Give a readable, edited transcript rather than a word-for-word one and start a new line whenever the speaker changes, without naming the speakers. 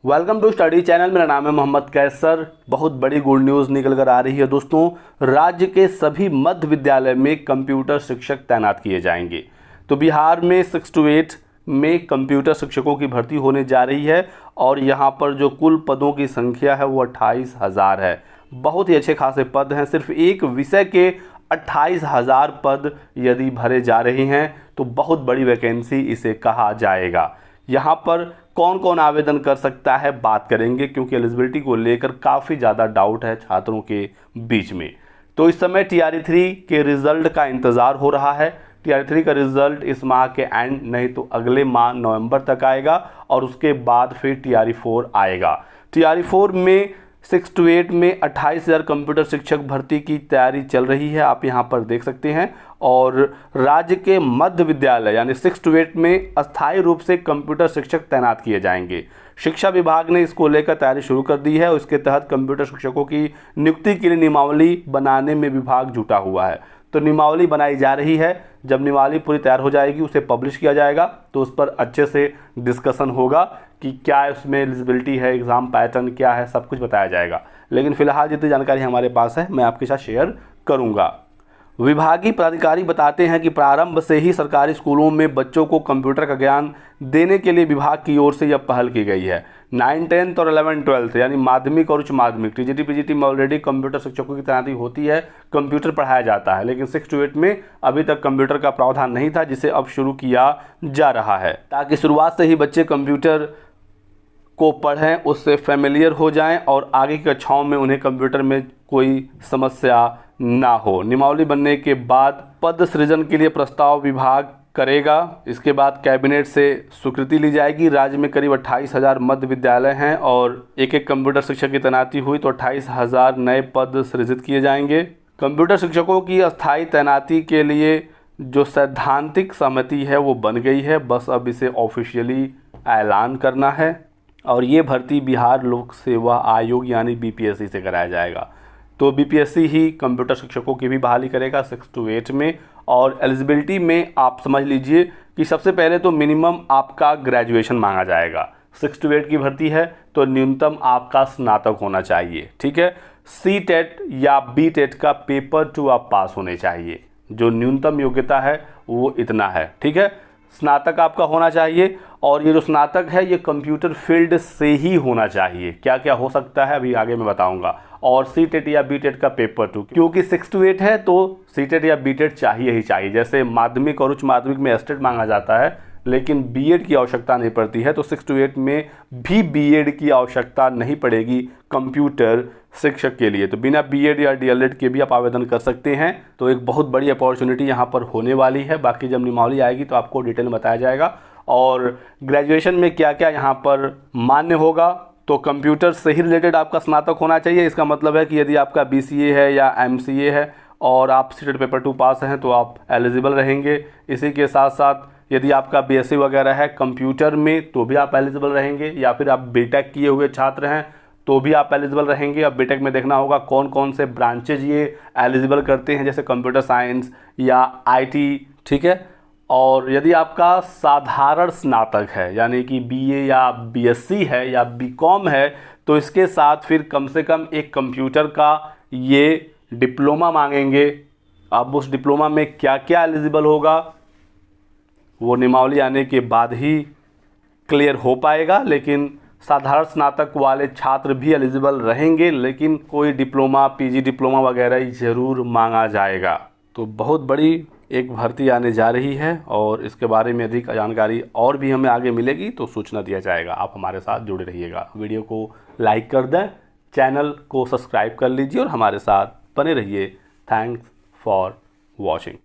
Welcome to study channel. मेरा नाम है मोहम्मद कैसर। बहुत बड़ी गुड न्यूज़ निकल कर आ रही है दोस्तों। राज्य के सभी मध्य विद्यालय में कंप्यूटर शिक्षक तैनात किए जाएंगे। तो बिहार में 6 to 8 में कंप्यूटर शिक्षकों की भर्ती होने जा रही है और यहाँ पर जो कुल पदों की संख्या है वो 28,000 है। बहुत ही अच्छे खासे पद हैं। सिर्फ एक विषय के 28,000 पद यदि भरे जा रहे हैं तो बहुत बड़ी वैकेंसी इसे कहा जाएगा। यहाँ पर कौन कौन आवेदन कर सकता है बात करेंगे, क्योंकि एलिजिबिलिटी को लेकर काफ़ी ज़्यादा डाउट है छात्रों के बीच में। तो इस समय TR3 के रिज़ल्ट का इंतज़ार हो रहा है। TR3 का रिज़ल्ट इस माह के एंड नहीं तो अगले माह नवंबर तक आएगा और उसके बाद फिर TR4 आएगा। TR4 में 6 to 8 में 28,000 कंप्यूटर शिक्षक भर्ती की तैयारी चल रही है, आप यहाँ पर देख सकते हैं। और राज्य के मध्य विद्यालय यानी 6 to 8 में अस्थायी रूप से कंप्यूटर शिक्षक तैनात किए जाएंगे। शिक्षा विभाग ने इसको लेकर तैयारी शुरू कर दी है और इसके तहत कंप्यूटर शिक्षकों की नियुक्ति के लिए नियमावली बनाने में विभाग जुटा हुआ है। तो नियमावली बनाई जा रही है। जब नियमावली पूरी तैयार हो जाएगी उसे पब्लिश किया जाएगा तो उस पर अच्छे से डिस्कशन होगा कि क्या उसमें एलिजिबिलिटी है, एग्ज़ाम पैटर्न क्या है, सब कुछ बताया जाएगा। लेकिन फ़िलहाल जितनी जानकारी हमारे पास है मैं आपके साथ शेयर करूँगा। विभागीय पदाधिकारी बताते हैं कि प्रारंभ से ही सरकारी स्कूलों में बच्चों को कंप्यूटर का ज्ञान देने के लिए विभाग की ओर से यह पहल की गई है। 9, 10 और 11, 12 यानी माध्यमिक और उच्च माध्यमिक TGT PGT में ऑलरेडी कंप्यूटर शिक्षकों की तैनाती होती है, कंप्यूटर पढ़ाया जाता है। लेकिन 6 to 8 में अभी तक कंप्यूटर का प्रावधान नहीं था, जिसे अब शुरू किया जा रहा है ताकि शुरुआत से ही बच्चे कंप्यूटर को पढ़ें, उससे फेमिलियर हो जाएं और आगे की कक्षाओं में उन्हें कंप्यूटर में कोई समस्या ना हो। नियमावली बनने के बाद पद सृजन के लिए प्रस्ताव विभाग करेगा। इसके बाद कैबिनेट से स्वीकृति ली जाएगी। राज्य में करीब 28,000 मध्य विद्यालय हैं और एक एक कंप्यूटर शिक्षक की तैनाती हुई तो 28,000 नए पद सृजित किए जाएंगे। कंप्यूटर शिक्षकों की अस्थायी तैनाती के लिए जो सैद्धांतिक समिति है वो बन गई है, बस अब इसे ऑफिशियली ऐलान करना है और ये भर्ती बिहार लोक सेवा आयोग यानी BPSC से कराया जाएगा। तो BPSC ही कंप्यूटर शिक्षकों की भी बहाली करेगा 6 to 8 में। और एलिजिबिलिटी में आप समझ लीजिए कि सबसे पहले तो मिनिमम आपका ग्रेजुएशन मांगा जाएगा। 6 to 8 की भर्ती है तो न्यूनतम आपका स्नातक होना चाहिए, ठीक है। C-TET या B-TET का पेपर 2 आप पास होने चाहिए। जो न्यूनतम योग्यता है वो इतना है, ठीक है। स्नातक आपका होना चाहिए और ये जो स्नातक है ये कंप्यूटर फील्ड से ही होना चाहिए। क्या क्या हो सकता है अभी आगे मैं बताऊंगा। और C-TET या B-TET का पेपर 2, क्योंकि 6 to 8 है तो C-TET या B-TET चाहिए ही चाहिए। जैसे माध्यमिक और उच्च माध्यमिक में STET मांगा जाता है लेकिन B.Ed की आवश्यकता नहीं पड़ती है, तो 6 to 8 में भी B.Ed की आवश्यकता नहीं पड़ेगी कंप्यूटर शिक्षक के लिए। तो बिना B.Ed या DLED के भी आप आवेदन कर सकते हैं। तो एक बहुत बड़ी अपॉर्चुनिटी यहाँ पर होने वाली है। बाकी जब नियमावली आएगी तो आपको डिटेल में बताया जाएगा। और ग्रेजुएशन में क्या क्या यहाँ पर मान्य होगा, तो कंप्यूटर से ही रिलेटेड आपका स्नातक होना चाहिए। इसका मतलब है कि यदि आपका BCA है या MCA है और आप C-TET पेपर 2 पास हैं तो आप एलिजिबल रहेंगे। इसी के साथ साथ यदि आपका BSc वगैरह है कंप्यूटर में तो भी आप एलिजिबल रहेंगे, या फिर आप B.Tech किए हुए छात्र हैं तो भी आप एलिजिबल रहेंगे। अब B.Tech में देखना होगा कौन कौन से ब्रांचेज ये एलिजिबल करते हैं, जैसे कंप्यूटर साइंस या IT, ठीक है। और यदि आपका साधारण स्नातक है यानी कि BA या BSc है या BCom है तो इसके साथ फिर कम से कम एक कंप्यूटर का ये डिप्लोमा मांगेंगे। अब उस डिप्लोमा में क्या क्या एलिजिबल होगा वो नियमावली आने के बाद ही क्लियर हो पाएगा। लेकिन साधारण स्नातक वाले छात्र भी एलिजिबल रहेंगे, लेकिन कोई डिप्लोमा PG डिप्लोमा वगैरह ज़रूर मांगा जाएगा। तो बहुत बड़ी एक भर्ती आने जा रही है और इसके बारे में अधिक जानकारी और भी हमें आगे मिलेगी तो सूचना दिया जाएगा। आप हमारे साथ जुड़े रहिएगा। वीडियो को लाइक कर दें, चैनल को सब्सक्राइब कर लीजिए और हमारे साथ बने रहिए। Thanks for watching.